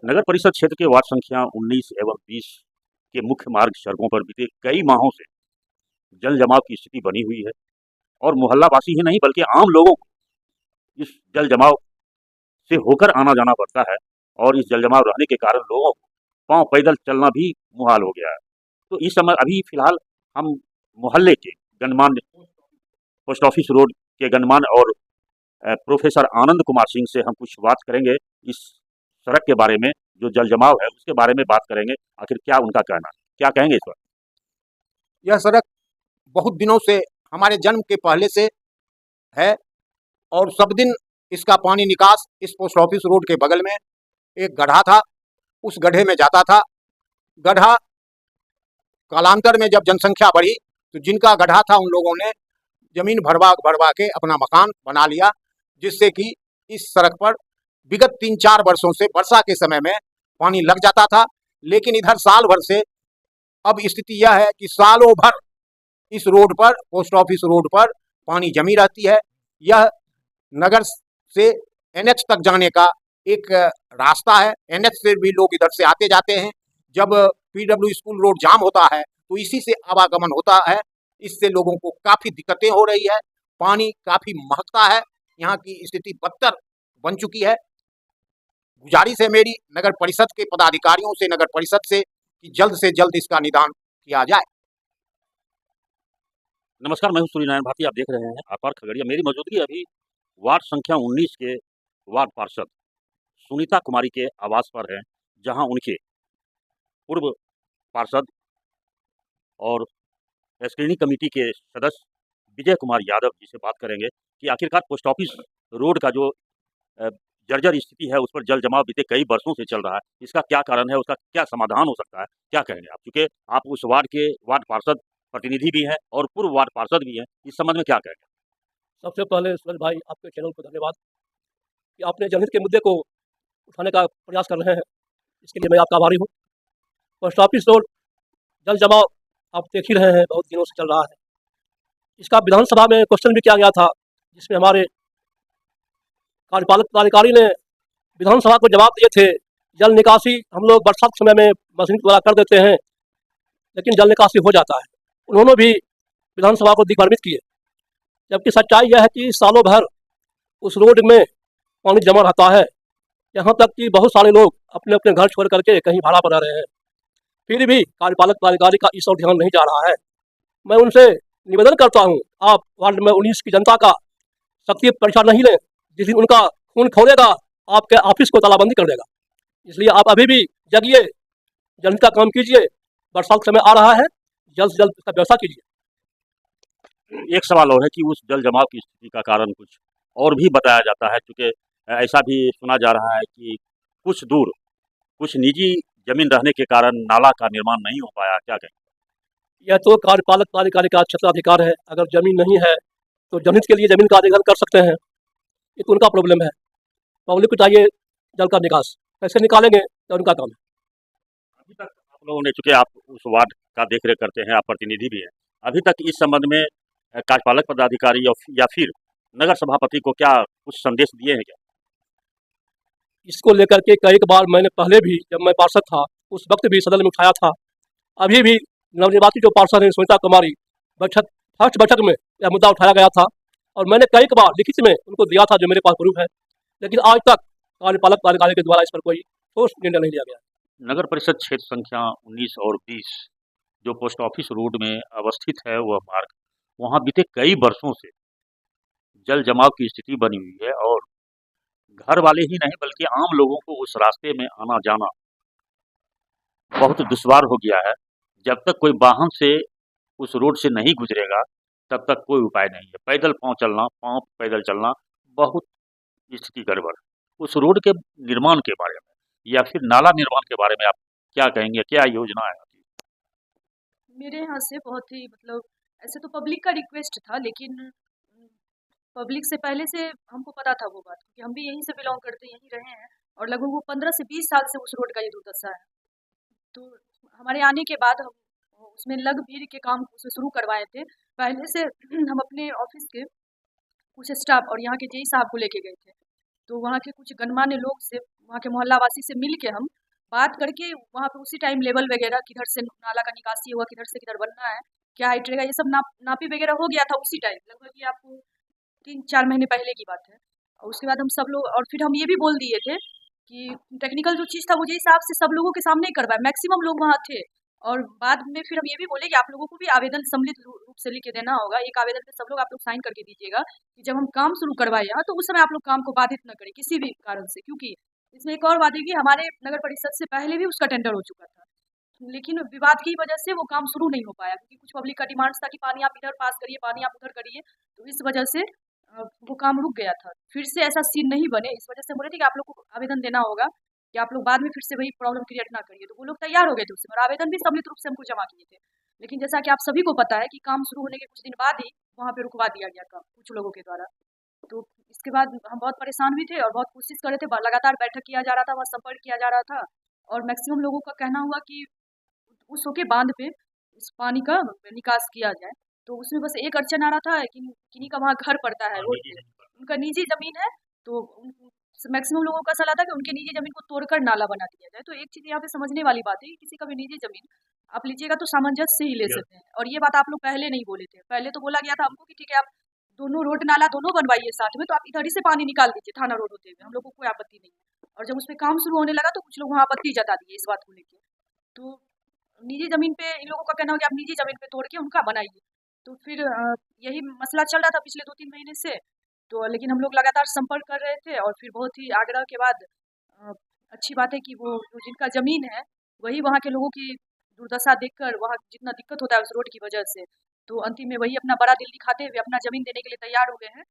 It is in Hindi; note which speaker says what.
Speaker 1: नगर परिषद क्षेत्र के वार्ड संख्या 19 एवं 20 के मुख्य मार्ग सड़कों पर बीते कई माहों से जल जमाव की स्थिति बनी हुई है और मोहल्लावासी ही नहीं बल्कि आम लोगों को इस जल जमाव से होकर आना जाना पड़ता है और इस जल जमाव रहने के कारण लोगों को पांव पैदल चलना भी मुहाल हो गया है। तो इस समय अभी फिलहाल हम मोहल्ले के गणमान्य पोस्ट ऑफिस रोड के गणमान्य और प्रोफेसर आनंद कुमार सिंह से हम कुछ बात करेंगे इस सड़क के बारे में, जो जल जमाव है उसके बारे में बात करेंगे। आखिर क्या उनका कहना है, क्या कहेंगे इस पर?
Speaker 2: यह सड़क बहुत दिनों से हमारे जन्म के पहले से है और सब दिन इसका पानी निकास इस पोस्ट ऑफिस रोड के बगल में एक गड्ढा था, उस गड्ढे में जाता था। गड्ढा कालांतर में जब जनसंख्या बढ़ी तो जिनका गड्ढा था उन लोगों ने जमीन भरवा भरवा के अपना मकान बना लिया, जिससे कि इस सड़क पर विगत 3-4 वर्षों से वर्षा के समय में पानी लग जाता था। लेकिन इधर साल भर से अब स्थिति यह है कि सालों भर इस रोड पर, पोस्ट ऑफिस रोड पर पानी जमी रहती है। यह नगर से एनएच तक जाने का एक रास्ता है। एनएच से भी लोग इधर से आते जाते हैं। जब पीडब्ल्यू स्कूल रोड जाम होता है तो इसी से आवागमन होता है। इससे लोगों को काफ़ी दिक्कतें हो रही है, पानी काफ़ी महकता है, यहाँ की स्थिति बदतर बन चुकी है। गुजारिश है मेरी नगर परिषद के पदाधिकारियों से, नगर परिषद से जल्द इसका निदान किया जाए।
Speaker 1: नमस्कार, मैं हूं सूर्यनारायण भारती, आप देख रहे हैं आपार खगड़िया। मेरी मौजूदगी अभी वार्ड संख्या 19 के वार्ड पार्षद सुनीता कुमारी के आवास पर है, जहां उनके पूर्व पार्षद और स्क्रीनिंग कमेटी के सदस्य विजय कुमार यादव जी से बात करेंगे कि आखिरकार पोस्ट ऑफिस रोड का जो जर्जर स्थिति है उस पर जल जमाव बीते कई वर्षों से चल रहा है। इसका क्या कारण है, उसका क्या समाधान हो सकता है, क्या कहेंगे आप? चूंकि आप उस वार्ड के वार्ड पार्षद प्रतिनिधि भी हैं और पूर्व वार्ड पार्षद भी हैं, इस संबंध में क्या कहेंगे?
Speaker 3: सबसे पहले सूरज भाई, आपके चैनल को धन्यवाद कि आपने जनहित के मुद्दे को उठाने का प्रयास कर रहे हैं, इसके लिए मैं आपका आभारी हूँ। पोस्ट ऑफिस रोड जल जमाव आप देख ही रहे हैं, बहुत दिनों से चल रहा है। इसका विधानसभा में क्वेश्चन भी किया गया था, जिसमें हमारे कार्यपालक पदाधिकारी ने विधानसभा को जवाब दिए थे, जल निकासी हम लोग बरसात के समय में मशीन द्वारा कर देते हैं, लेकिन जल निकासी हो जाता है। उन्होंने भी विधानसभा को दिग्भ्रमित किए, जबकि सच्चाई यह है कि सालों भर उस रोड में पानी जमा रहता है। यहाँ तक कि बहुत सारे लोग अपने अपने घर छोड़ करके कहीं भाड़ा पर रह रहे हैं, फिर भी कार्यपालक पदाधिकारी का इस ओर ध्यान नहीं जा रहा है। मैं उनसे निवेदन करता हूँ, आप वार्ड में 19 की जनता का सक्रिय परीक्षा नहीं लें। जिस दिन उनका खून खोलेगा आपके ऑफिस को तालाबंदी कर देगा। इसलिए आप अभी भी जगिए, जनहित का काम कीजिए। बरसात का समय आ रहा है, जल्द से जल्द इसका व्यवस्था कीजिए।
Speaker 1: एक सवाल और है कि उस जल जमाव की स्थिति का कारण कुछ और भी बताया जाता है, क्योंकि ऐसा भी सुना जा रहा है कि कुछ दूर कुछ निजी जमीन रहने के कारण नाला का निर्माण नहीं हो पाया, क्या कहें?
Speaker 3: यह तो कार्यपालक पदाधिकारी का क्षेत्राधिकार है। अगर जमीन नहीं है तो जनहित के लिए जमीन का अधिग्रहण कर सकते हैं, ये तो उनका प्रॉब्लम है। पब्लिक को चाहिए जल का निकास कैसे निकालेंगे तो उनका काम है।
Speaker 1: अभी तक आप लोगों ने, चूंकि आप उस वार्ड का देखरेख करते हैं, आप प्रतिनिधि भी हैं, अभी तक इस संबंध में कार्यपालक पदाधिकारी या फिर नगर सभापति को क्या कुछ संदेश दिए हैं क्या?
Speaker 3: इसको लेकर के कई बार मैंने पहले भी, जब मैं पार्षद था उस वक्त भी सदन में उठाया था। अभी भी नवनिर्वाचित जो पार्षद हैं सुनीता कुमारी, फर्स्ट बैठक में यह मुद्दा उठाया गया था और मैंने कई बार लिखित में उनको दिया था, जो मेरे पास प्रूफ है, लेकिन आज तक कार्यपालक पदाधिकारी के द्वारा इस पर कोई ठोस निर्णय नहीं लिया गया।
Speaker 1: नगर परिषद क्षेत्र संख्या 19 और 20 जो पोस्ट ऑफिस रोड में अवस्थित है वह मार्ग, वहाँ बीते कई वर्षों से जल जमाव की स्थिति बनी हुई है और घर वाले ही नहीं बल्कि आम लोगों को उस रास्ते में आना जाना बहुत दुश्वार हो गया है। जब तक कोई वाहन से उस रोड से नहीं गुजरेगा तब तक कोई उपाय नहीं है। पाँव पैदल चलना बहुत स्थिति गड़बड़ है। उस रोड के निर्माण के बारे में या फिर नाला निर्माण के बारे में आप क्या कहेंगे, क्या योजना है?
Speaker 4: मेरे यहाँ से बहुत ही ऐसे तो पब्लिक का रिक्वेस्ट था, लेकिन पब्लिक से पहले से हमको पता था वो बात, क्योंकि हम भी यहीं से बिलोंग करते, यहीं रहे हैं और लगभग वो 15 से 20 साल से उस रोड का ये दुर्दशा है। तो हमारे आने के बाद हम उसमें लग भीड़ के काम उसे शुरू करवाए थे। पहले से हम अपने ऑफिस के कुछ स्टाफ और यहाँ के जेई साहब को लेके गए थे, तो वहाँ के कुछ गणमान्य लोग से वहाँ के मोहल्ला वासी से मिल के हम बात करके वहाँ पे उसी टाइम लेवल वगैरह किधर से नाला का निकासी हुआ, किधर से किधर बनना है, क्या हाइट रहेगा, ये सब नापी वगैरह हो गया था उसी टाइम, लगभग ये आपको 3-4 महीने पहले की बात है। और उसके बाद हम सब लोग, और फिर हम ये भी बोल दिए थे कि टेक्निकल जो चीज़ था वो जिस हिसाब से सब लोगों के सामने ही करवाए, मैक्सिमम लोग वहाँ थे। और बाद में फिर हम ये भी बोले कि आप लोगों को भी आवेदन सम्मिलित रूप से लिख के देना होगा। एक आवेदन पे सब लोग आप लोग साइन करके दीजिएगा कि जब हम काम शुरू करवाए यहाँ, तो उस समय आप लोग काम को बाधित न करें किसी भी कारण से, क्योंकि इसमें एक और बात है कि हमारे नगर परिषद से पहले भी उसका टेंडर हो चुका था, लेकिन विवाद की वजह से वो काम शुरू नहीं हो पाया, क्योंकि कुछ पब्लिक का डिमांड्स था कि पानी आप इधर पास करिए, पानी आप उधर करिए, तो इस वजह से वो काम रुक गया था। फिर से ऐसा सीन नहीं बने, इस वजह से बोले थे कि आप लोग को आवेदन देना होगा कि आप लोग बाद में फिर से वही प्रॉब्लम क्रिएट ना करिए। तो वो लोग तैयार हो गए थे उसमें, और आवेदन भी सम्मिलित रूप से हमको जमा किए थे। लेकिन जैसा कि आप सभी को पता है कि काम शुरू होने के कुछ दिन बाद ही वहाँ पे रुकवा दिया गया काम कुछ लोगों के द्वारा। तो इसके बाद हम बहुत परेशान भी थे और बहुत कोशिश कर रहे थे, लगातार बैठक किया जा रहा था, वहाँ संपर्क किया जा रहा था, और मैक्सिमम लोगों का कहना हुआ कि उस के बांध पे इस पानी का निकास किया जाए। तो उसमें बस एक अड़चन आ रहा था कि किन्हीं का वहाँ घर पड़ता है रोड पे, उनका निजी ज़मीन है, तो मैक्सिमम लोगों का सलाह था कि उनके निजी ज़मीन को तोड़कर नाला बना दिया जाए। तो एक चीज़ यहाँ पे समझने वाली बात है कि किसी का भी निजी ज़मीन आप लीजिएगा तो सामंजस्य से ही ले सकते हैं, और ये बात आप लोग पहले नहीं बोले थे। पहले तो बोला गया था हमको कि ठीक है आप दोनों रोड नाला दोनों बनवाइए साथ में, तो आप इधर ही से पानी निकाल दीजिए थाना रोड होते हुए, हम लोग को कोई आपत्ति नहीं है। और जब उस पर काम शुरू होने लगा तो कुछ लोग वहाँ आपत्ति जता दिए इस बात को लेके। तो निजी ज़मीन पे इन लोगों का कहना हो कि आप निजी ज़मीन पे तोड़ के उनका बनाइए। तो फिर यही मसला चल रहा था पिछले 2-3 महीने से। तो लेकिन हम लोग लगातार संपर्क कर रहे थे, और फिर बहुत ही आग्रह के बाद अच्छी बात है कि वो जो जिनका ज़मीन है वही वहाँ के लोगों की दुर्दशा देखकर, वहाँ जितना दिक्कत होता है उस रोड की वजह से, तो अंतिम में वही अपना बड़ा दिल दिखाते हुए अपना ज़मीन देने के लिए तैयार हो गए हैं।